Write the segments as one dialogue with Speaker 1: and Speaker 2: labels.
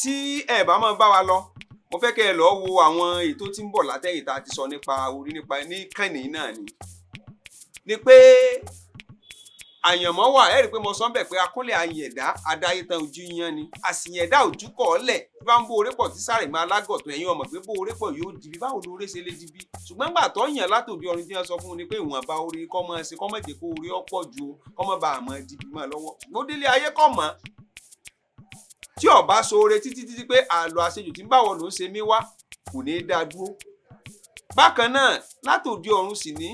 Speaker 1: tí ẹ bá máa bá wa lọ mo fẹ́ kẹ́ ẹ lọ wo àwọn ètò tí ń bọ̀ látẹ̀yìn tá a ti sọ nípa orí nípa ní kànnì náà ni pé àyànmọ́ wà ẹ rí i pé mo sọ bẹ́ẹ̀ pé akúnlẹ̀ àyẹ̀dá adáyé tán ojú yan ni àsìyẹ̀dá ojú kọ̀ ọ́lẹ̀ tí bá ń bó oré pọ̀ tí sáré máa lágọ̀tọ̀ ẹ̀yin ọmọ pé bó oré pọ̀ yóò dibi báwo lóore ṣe lè dibi ṣùgbọ́n gbà tó yàn látòdì ọ̀run tí wọ́n sọ fún un ni pé ìwọ̀nba orí kọ́ mọ́ ṣe kọ́ mọ́ jẹ́ kó orí ọ̀pọ̀ ju kọ́ mọ́ bá àmọ́ dibi mọ́ lọ́wọ́ ṣùgbọ́n délé ayé kọ́ mọ́ tí ọba ṣoore títí pé àlọ́ àṣejù tí ń báwọ̀ ló ń ṣe mí wá kò ní í dá dúró bákan náà látòdì ọ̀run sì ní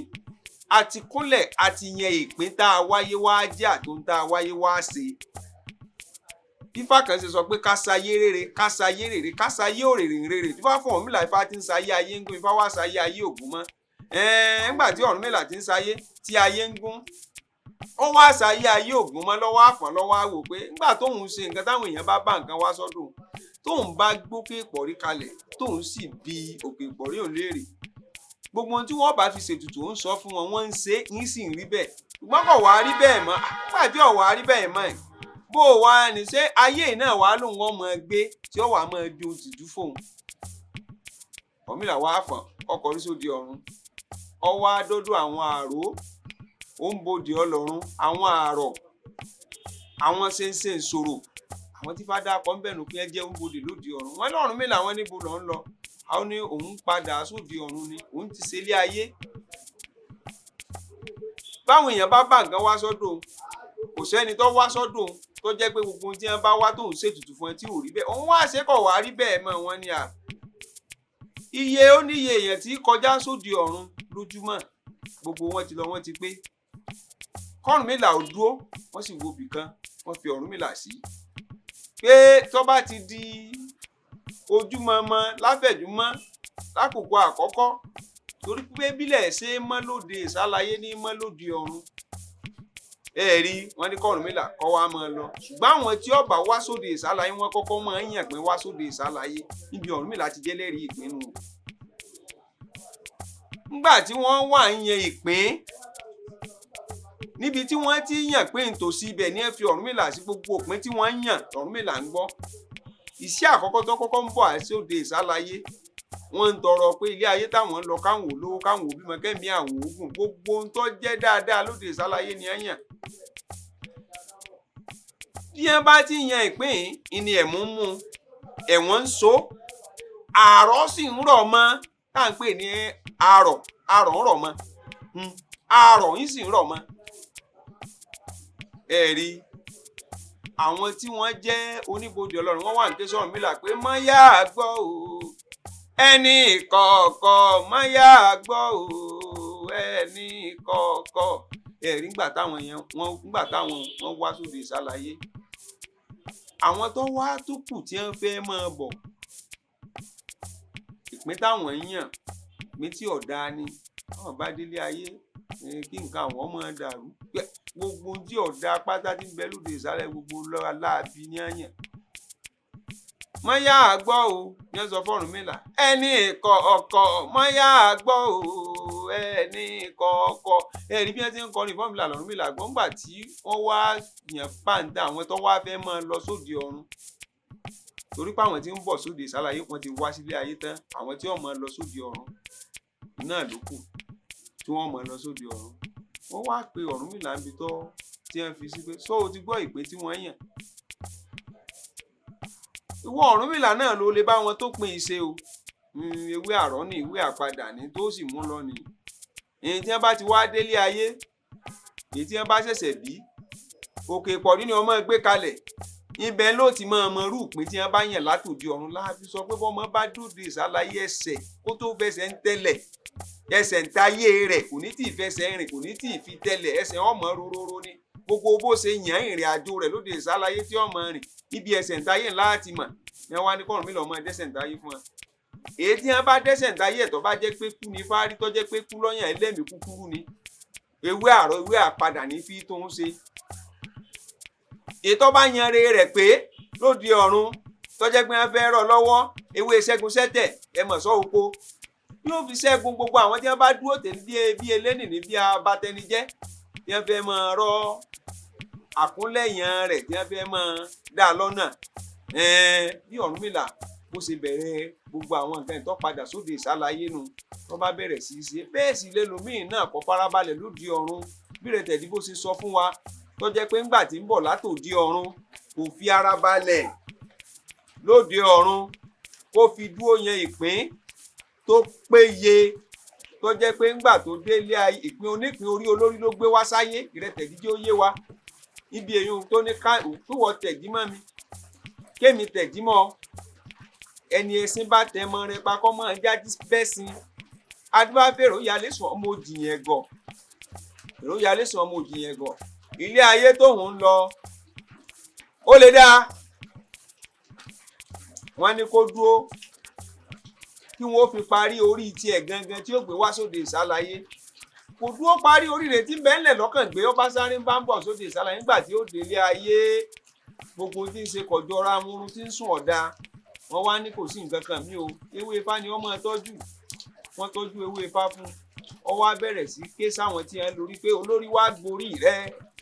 Speaker 1: àti kúnlẹ̀ àti yẹn ìpín tá a wáyé wá jẹ́ àtòun tá a wáyé wá ṣe. Ifá kan ṣe sọ pé ká sayé rere ká sayé rere ká sayé òrèrè rere tí wọ́n fún Ọ̀rúnmìlà Ifá ti ń sayé ayé ń gún Ifá wá sayé ayé ògún mọ́ nígbà tí Ọ̀rúnmìlà ti ń sayé tí ayé ń gún ó wá sayé ayé ògún mọ́ lọ́wọ́ àfọ̀n lọ́wọ́ àwò pé nígbà tóun ṣe nǹkan táwọn èèyàn bá nǹkan wá sọ́dọ̀ tóun bá gbókè ìpọ̀rí kalẹ̀ tóun sì bi òkè ìpọ̀rí òun léèrè gbogbo ohun tí wọ́n bá fi ṣètùtù ń sọ fún wọn wọ́n ń ṣe ń sì ń rí bẹ́ẹ̀ ṣùgbọ́n kò wá rí bẹ́ẹ̀ mọ́ pàdé ọ̀wá rí bẹ́ẹ̀ mọ́ ẹ̀ bó o wá ní ṣé ayé náà wàá lòun ọmọ gbé tí ó wà á máa di òtítù fóun. Ọ̀rúnmìlà wá fọ̀n ọkọ̀ orí sóde ọ̀run ọwọ́ adódó àwọn àrò ó ń bodè ọlọ́run àwọn àrọ̀ àwọn ṣe ń sọ̀rọ̀ àwọn tí fádà kọ́ ń bẹ̀rù pé ẹ jẹ́ ń bodè lóde ọ̀run wọn l'Ọ̀rúnmìlà wọn níbo lọ́ ń lọ àwọn ní òun padà sóde ọ̀run ni òun ti ṣe ilé ayé báwọn èèyàn bá nǹkan wá sọ́dọ̀ kò sẹ́ni tó wá sọ́dọ̀ tó jẹ́ pé gbogbo ohun tí wọ́n bá wá tóun ṣètùtù fún ẹ tí ò rí bẹ́ẹ̀ òun wá ṣekọ̀ wá rí bẹ́ẹ̀ mọ́ wọn ni iye ó níye èèyàn tí kọjá sóde ọ̀run lójúmọ́ gbogbo wọn ti lọ wọn ti pé k'Ọ̀rúnmìlà ò dúró wọ́n sì wo ibì kan wọ́n fi Ọ̀rúnmìlà sí pé tó bá ti di ojúmọmọ láfẹ̀júmọ́ lákòókò àkọ́kọ́ torí pé bílẹ̀ ṣe mọ́ lóde ìsálayé ní mọ́ lóde ọ̀run rí wọ́n ní k'Ọ̀rúnmìlà kọ́ wá máa lọ ṣùgbọ́n àwọn tí ọba wá sóde ìsálayé wọ́n kọ́kọ́ máa ń yàn pé wá sóde ìsálayé níbi Ọ̀rúnmìlà ti jẹ́lẹ́rìí ìpinnu nígbà tí wọ́n wà ń yan ìpín níbi tí wọ́n ti yàn pé nítòsí ibẹ̀ ní ẹ fi Ọ̀rúnmìlà sí gbogbo òpin tí wọ́n yàn Ọ̀rúnmìlà ń gbọ́ iṣẹ́ àkọ́kọ́ tó kọ́kọ́ ń bọ̀ àti òde ìsálayé wọ́n ń tọrọ pé ilé ayé táwọn ń lọ káwọn olówó káwọn òbímọ kẹ́mi àwọn ogun gbogbo ohun tó jẹ́ dáadáa lóde ìsálayé ni ẹ yàn bí ẹ bá ti yan ìpín ìní ẹ̀mú ń mú ẹ̀wọ̀n ń so àárọ̀ sì ń rọ̀ mọ́ tá à ń pè ní àrọ̀ ń rọ̀ mọ́ àrọ̀ yìí sì ń rọ̀ mọ́ rí àwọn tí wọ́n jẹ́ oníbodè ọlọ́run wọ́n wà ní ké s'Ọ̀rúnmìlà pé mọ́ yá gbọ́ o ẹni kọ̀ọ̀kọ̀ mọ́ yá gbọ́ o ẹni kọ̀ọ̀kọ̀ nígbà táwọn wọ́n wá sóde ìsálayé àwọn tó wá tó kù tí wọ́n fẹ́ máa bọ̀ ìpín táwọn yàn ìpín tí ọ̀dà ni àwọn bá délé ayé kí nǹkan àwọn ọmọ dàrú gbogbo tí ọ̀dà pátá tí ń bẹ lóde ìsàlẹ̀ gbogbo lọ́ra láàbí ní àyàn mọ́ yá gbọ́ o ní ẹ sọ f'Ọ̀rúnmìlà ẹni kọ̀ọ̀kọ̀ mọ́ yá gbọ́ o ẹni kọ̀ọ̀kọ̀ ẹ̀rí bí wọ́n ti ń kọrin f'Ọ̀rúnmìlà l'Ọ̀rúnmìlà gbọ́ ńgbà tí wọ́n wá yàn pàǹdà àwọn tó wá fẹ́ máa lọ sóde ọ̀run torí pé àwọn tí ń bọ̀ sóde ìsàlàyé wọn ti wá sílé ayé tán àwọn tí wọ́n máa lọ sóde ọ̀run náà ló kù tí wọ́n máa lọ sóde ọ̀run wọ́n wá pe Ọ̀rúnmìlà níbi tó tí wọ́n fi sí pé sọ o ti gbọ́ ìpín tí wọ́n yàn ìwọ Ọ̀rúnmìlà náà ló lè bá wọn tó pin ìṣe o ewé àrọ́ ní ìwé àpadà ní tó sì mú lọ ní èyí tí wọ́n bá ti wá délé ayé èyí tí wọ́n bá ṣẹ̀ṣẹ̀ bí òkè ìpọ̀rí ni wọ́n máa gbé kalẹ̀ ibẹ̀ ló ti máa mọ irú ìpín tí wọ́n bá yàn látòdì ọ̀run láàbí sọ pé bọ́mọ bá dòde ìsálayé ẹsẹ̀ kó tó fẹsẹ̀ ń tẹ́lẹ̀ ẹsẹ̀ ń tayé rẹ̀ kò ní tí ì fẹsẹ̀ rìn kò ní tí ì fi tẹ́lẹ̀ ẹsẹ̀ ọmọ rororo ni gbogbo bó ṣe yàn ìrìn àjò rẹ̀ lóde ìsálayé tí ọmọ rìn ibi ẹsẹ̀ ń tayé láti mọ̀ ní wọ́n á ní k'Ọ̀rúnmìlà ọmọ dẹ́sẹ̀ ń tayé fún wa èyí tí wọ́n bá dẹ́sẹ̀ ń tayé ẹ̀tọ́ bá jẹ́ pé kú ni fárí tó jẹ́ pé kú lọ́yàn ẹlẹ́mìí kúkúrú ni ewé àrọ̀ ewé àpadà ní fi tó ń ṣe ètò bá yan re rẹ̀ pé lóde ọ̀run tó jẹ́ pé wọ́n fẹ́ rọ̀ lọ́wọ́ ewé ṣẹ́gun sẹ́tẹ̀ ẹ mọ̀ sọ́ oko yóò fi ṣẹ́gun gbogbo àwọn tí wọ́n bá dúró tèmi bí elénìní bí abatẹnijẹ́ tí wọ́n fẹ́ máa rọ́ àkúnlẹ̀yàn rẹ̀ tí wọ́n fẹ́ máa dá lọ́nà bí Ọ̀rúnmìlà bó ṣe bẹ̀rẹ̀ gbogbo àwọn nǹkan ìtọ́ padà sóde ìsálàyé nu wọ́n bá bẹ̀rẹ̀ sí í ṣe bẹ́ẹ̀ sì lẹ́lòmíì náà kọ́ farabalẹ̀ lóde ọ̀run bí Ìrẹtẹ bó ṣe sọ fún wa tó jẹ́ pé ńgbà tí ń bọ̀ látòde ọ̀run kò fi ara balẹ̀ lóde ọ̀run kó fi dúró yan ìpín tó péye tó jẹ́ pé ńgbà tó délé ayé ìpín onípín orí olórí ló gbé wá sáyé Ìrẹtẹ jẹ́ ó yé wa ibi èyí tó ní ká òkúwọ̀ tẹ̀dí mọ́ mi kémi tẹ̀dí mọ́ ẹni ẹṣin bá tẹ mọ́ rẹ pakọ́ mọ́ ẹ jáde bẹ́sìn adúbáfẹ́rò yálé sùn ọmọ òjìyàn ẹ̀gọ́ èrò yálé sùn ọmọ òjìyàn ẹ̀gọ́ ilé ayé tóun ń lọ ó lè dáa wọ́n ní kó dúró kí wọ́n fi parí orí tiẹ̀ gangan tí ó gbé wá sóde ìsálàyé kò dúró parí orí rẹ̀ tí bẹ́ẹ̀lẹ̀ lọ́kàn gbé ọba sáré ń bá ń bọ̀ sóde ìsálàyé nígbà tí ó délé ayé gbogbo tí ń ṣe kọjọra amúrun tí ń sùn ọ̀dà wọ́n wá ní kò sí nǹkan kan mí o ewé Ifá ni wọ́n máa tọ́jú wọ́n tọ́jú ewé Ifá fún ọ wá bẹ̀rẹ̀ sí ké sáwọn tí wọ́n lórí pé olórí wá gborí rẹ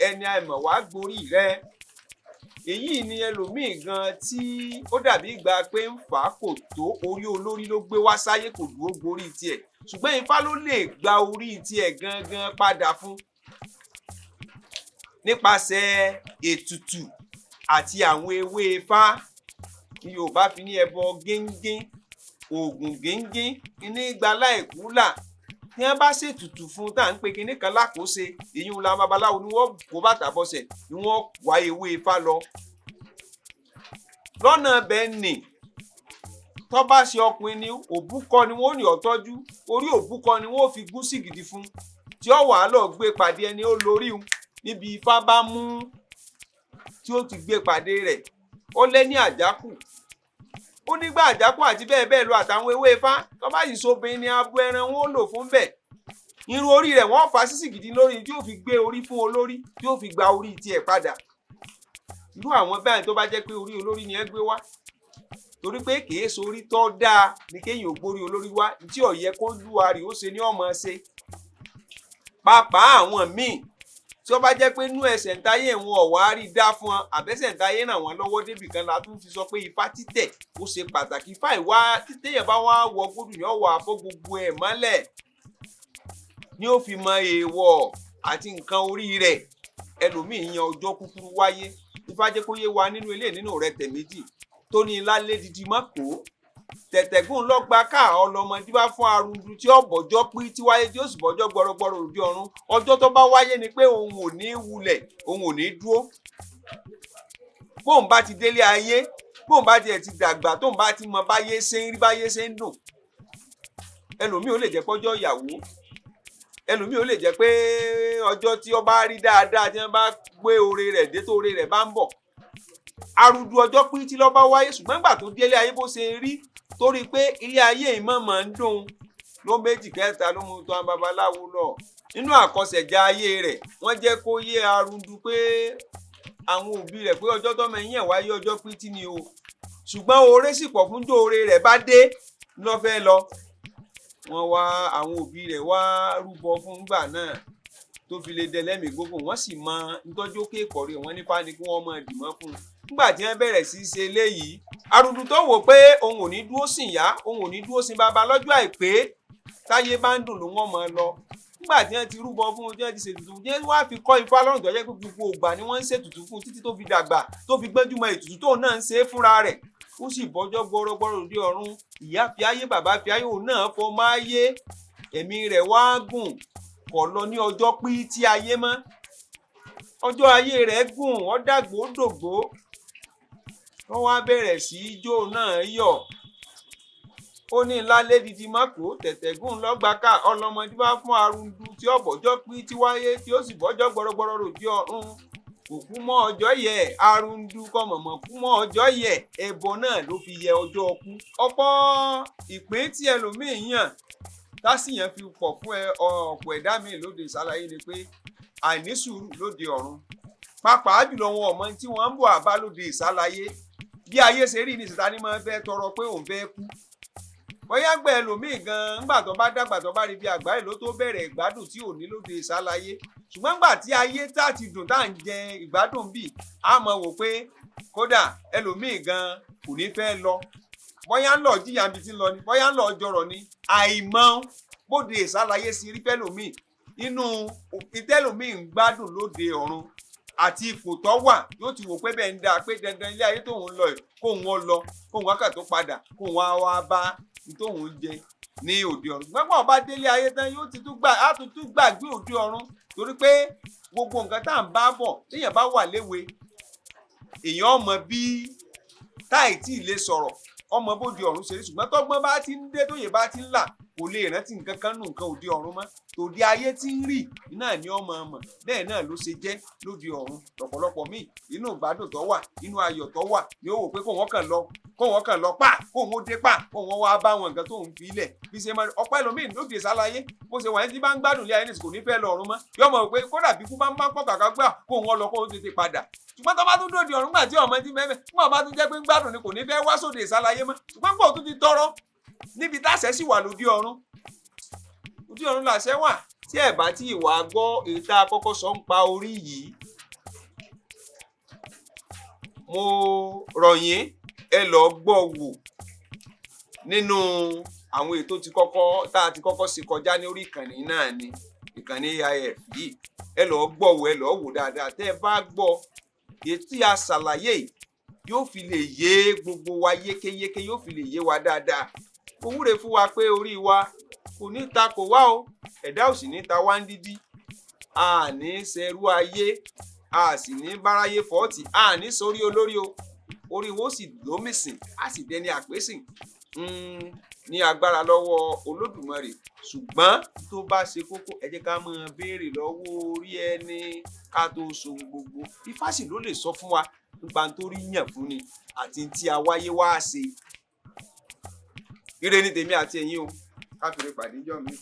Speaker 1: ẹni àìmọ̀ wá gborí rẹ èyí ni ẹlòmíì gan tí ó dàbí ìgbà pé ń fà á kò tó orí olórí ló gbé wá sáyé kò dúró gborí tiẹ̀ ṣùgbọ́n Ifá ló lè gba orí tiẹ̀ gangan padà fún nípasẹ̀ ètùtù àti àwọn ewé Ifá ní Yorùbá fi ní ẹbọ géńgé oògùn géńgé kíní gbalá ìkúlà tí wọ́n bá ṣètùtù fún tá à ń pe kinní kan lákòóse ìyún la babaláwo ni wọ́n kó bàtà bọ́sẹ̀ ni wọ́n wá ewé Ifá lọ lọ́nà bẹ́ẹ̀ nì tó bá ṣe ọkùnrin ni òbúkọ ni wọ́n ní ọ̀tọ́jú orí òbúkọ ni wọ́n fi gún sí gidi fún tí ó wàá lọ gbé pàdé ẹni ó lórí níbi Ifá bá mú tí ó ti gbé pàdé rẹ̀ ó lé ní àjákù ó nígbà àjákù àti bẹ́ẹ̀ bẹ́ẹ̀ lọ àtàwọn ewé Ifá tó bá yìí sobìnrin ni abo ẹran wọn ó lò fún bẹ́ẹ̀ irun orí rẹ̀ wọ́n fà sísì gidi lórí tí ó fi gbé orí fún olórí tí ó fi gba orí tiẹ̀ padà irú àwọn bẹ́ẹ̀ tó bá jẹ́ pé orí olórí ni ẹ gbé wá torí pé kìí sórí tó dáa ni kéèyàn ò gbórí olórí wá tí ó yẹ kó lúwa rè ó ṣe ní ọmọ ṣe pàápàá àwọn míì tí ó bá jẹ́ pé inú ẹsẹ̀ ńtáyé wọn ọ̀wá rí dá fún wọn àbẹ́sẹ̀ ńtáyé ràn wọ́n lọ́wọ́ débì kan la tún fi sọ pé Ifá títẹ̀ ó ṣe pàtàkì Ifá ìwá títẹ̀yẹ̀ bá wá wọ gbódù ní ọ̀wọ́ àfọ́ gbogbo ẹ̀ mọ́lẹ̀ ni ó fi mọ èèwọ̀ àti nǹkan orí rẹ̀ ẹlòmíì yan ọjọ́ kúkúrú wáyé Ifá jẹ́ kó yé wa nínú ilé nínú Ìrẹtẹ Méjì tó ní lálé didi mọ́kò tẹ̀tẹ̀gùn lọ́gba ká ọlọ́mọdé bá fún arúgbó tí ó bọ́jọ́ pí tí wáyé tí ó sì bọ́jọ́ gbọ́rọ́gbọ́rọ́ òde ọ̀run ọjọ́ tó bá wáyé ni pé òun ò ní wulẹ̀ òun ò ní dúró bóun bá ti délé ayé bóun bá tiẹ̀ ti dàgbà tóun bá ti mọ báyé ṣe ń rí báyé ṣe ń dùn ẹlòmíì ó lè jẹ́ pọ́jọ́ ìyàwó ẹlòmíì ó lè jẹ́ pé ọjọ́ tí ó bá rí dáadáa tí wọ́n bá gbé oore rẹ̀ dé tó oore rẹ̀ bá ń bọ̀ arúgbó ọjọ́ pín tí ló bá wáyé ṣùgbọ́n nígbà tó délé ayé bó ṣe rí torí pé ilé ayé ìmọ̀ máa ń dùn ló méjì kẹta ló mú tán babaláwo lọ nínú àkọsẹ̀já ayé rẹ̀ wọ́n jẹ́ kó yé arúgbó pé àwọn òbí rẹ̀ pé ọjọ́ tọ́mọ ẹ̀yìn ẹ̀ wáyé ọjọ́ pín tí ni o ṣùgbọ́n oore sì pọ̀ fún jó oore rẹ̀ bá dé ló fẹ́ lọ wọ́n wá àwọn òbí rẹ̀ wá rúbọ fún gbà náà tó fi lè dẹlẹ́mìí gbogbo wọ́n sì mọ nítọ́jú kéèkọ́ rẹ̀ wọ́n nípa ni kí wọ́n mọ dìmọ́ fún un nígbà tí wọ́n bẹ̀rẹ̀ sí í ṣe eléyìí arúgbó tó wò pé òun ò ní dúró sìn ìyá òun ò ní dúró sìn bàbá lọ́jọ́ àìpé táyé bá ń dùn ló wọ́n mọ lọ nígbà tí wọ́n ti rúbọ fún un tí wọ́n ti ṣètùtù jẹ́ wá fi kọ́ Ifá lọ́rùn tó jẹ́ pé gbogbo ògbà ni wọ́n ń ṣètùtù fún títí tó fi dàgbà tó fi gbẹ́júmọ́ ètùtù tóun náà ń ṣe é fúnra rẹ̀ ó sì bọ́jọ́ gbọ́rọ́gbọ́rọ́ òde ọ̀run ìyá fi ayé bàbá fi ayé òun náà fọ máa yé ẹ̀mí rẹ̀ wá gùn kọ̀ lọ ní ọjọ́ pí tí ayé mọ́ ọjọ́ ayé rẹ̀ gùn ó dàgbò ó dògbò wọ́n wá bẹ̀rẹ̀ sí í jó náà yọ̀ ó ní lálé didi mọ́kò tẹ̀tẹ̀gùn lọ́gbàká ọlọ́mọdé bá fún arúndú tí ó bọ́jọ́ pí tí wáyé tí ó sì bọ́jọ́ gbọ́rọ́gbọ́rọ́ òde ọ̀run òkú mọ́ ọjọ́ yẹ arúndú kọ́ mọ̀mọ́ kú mọ́ ọjọ́ yẹ ẹbọ náà ló fi yẹ ọjọ́ ọkú ọ̀pọ̀ ìpín tí ẹlòmíín yàn tásìyàn fi pọ̀ fún ọ̀pọ̀ ẹ̀dá mi lóde ìsálàyé ni pé àìní sùúrù lóde ọ̀run pàápàá jùlọ wọn ọmọ tí wọ́n ń bọ̀ àbá lóde ìsálàyé bí ayé ṣe rí ní ìsìta ni máa fẹ́ tọrọ pé òun fẹ́ kú bóyá gbẹ ẹlòmíín gan ńgbà tó bá dàgbà tó bá rí bí àgbáyé ló tó bẹ̀rẹ̀ ìgbádùn tí ò ní lóde ìsálàyé ṣùgbọ́n gbà tí ayé tá ti dùn tá ń jẹ ìgbádùn bíi a mọ̀ wò pé kódà ẹlòmíì gan kò ní fẹ́ lọ bóyá ń lọ jíyà bí ti ń lọ ni bóyá ń lọ jọrọ̀ ni àìmọ̀ bóde ìsàlàyé sí rí fẹ́lòmíì nínú ìtẹ́lòmíì ń gbádùn lóde ọ̀run àti ipò tó wà yóò ti wò pé bẹ́ẹ̀ ń dáa pé dandan ilé ayé tóun lọ kóun ó lọ kóun wákà tó padà kóun wá bá tóun jẹ ní òde ọ̀run gbọ́ngbọ́n ọba délé ayé tán yóò ti tún gbàgbé òde ọ̀run torí pé gbogbo nǹkan tá à ń bá bọ̀ téèyàn bá wà léwe èèyàn ọmọ bí táì tí ì lè sọ̀rọ̀ ọmọ bóde ọ̀run ṣe rí ṣùgbọ́n tọ́gbọ́n bá ti ń dé tóyè bá ti ń là kò lè rántí nǹkan kan nù nǹkan òde ọ̀run mọ́ tòde ayé tí ń rì náà ni ọmọ ọmọ bẹ́ẹ̀ náà ló ṣe jẹ́ lóde ọ̀run lọ́pọ̀lọpọ̀ míì inú ìgbádùn tó wà inú ayọ̀ tó wà ni ó wò pé kó wọ́n kàn lọ pa kó wọ́n dé pa kó wọ́n wá bá wọn nǹkan tó ń fi ilẹ̀ bí ṣe máa ọ̀pọ̀ ẹlòmíì lóde ìsàlàyé bó ṣe wà ní tí bá ń gbádùn lé ayé nìsí kò ní fẹ́ lọ ọ̀run mọ́ yọ mọ̀ pé kódà bí kú bá ń pọ̀ kàkà gbà kó wọ́n lọ kó wọ́n tètè padà ṣùgbọ́n tó bá tún dòde ọ̀run gbà tí ọmọ ti mẹ́fẹ́ fún ọba tún jẹ́ pé ń gbádùn ni kò ní fẹ́ wá sóde ìsàlàyé mọ́ ṣùgbọ́n pọ̀ tún ti tọrọ níbi táṣẹ sì wà lóde ọ̀run làṣẹ wà tí ẹ bá tí ìwà gbọ́ èyí tá a kọ́kọ́ sọ ń pa orí yìí mo rọ̀ yín ẹ lọ gbọ́ wò nínú àwọn ètò tá a ti kọ́kọ́ ṣe kọjá ní orí ìkànnì náà ni ìkànnì AIF yìí ẹ lọ gbọ́ wò ẹ lọ wò dáadáa tẹ́ ẹ bá gbọ́ èyí tí a ṣàlàyé yóò fi lè yé gbogbo wa yékéyéké yóò fi lè yé wa dáadáa ó wúre fún wa pé orí wa kò ní ta kò wá o ẹ̀dá ò sì ní ta wá ń dídí a ní ṣẹrú ayé a sì ní báráyé fọ́ọ̀tì a ní sórí olórí o orí wo sì lómìsìn a sì dẹni àpésìn ní agbára lọ́wọ́ Olódùmarè ṣùgbọ́n tó bá ṣe kókó ẹ jẹ́ ká máa béèrè lọ́wọ́ orí ẹni ká tó so gbogbo Ifá sì ló lè sọ fún wa nípa tó rí yàn fún ni àti tí a wáyé wá ṣe ire ní tèmi àti ẹ̀yin o ká fi lè pàdé jọ́ mi.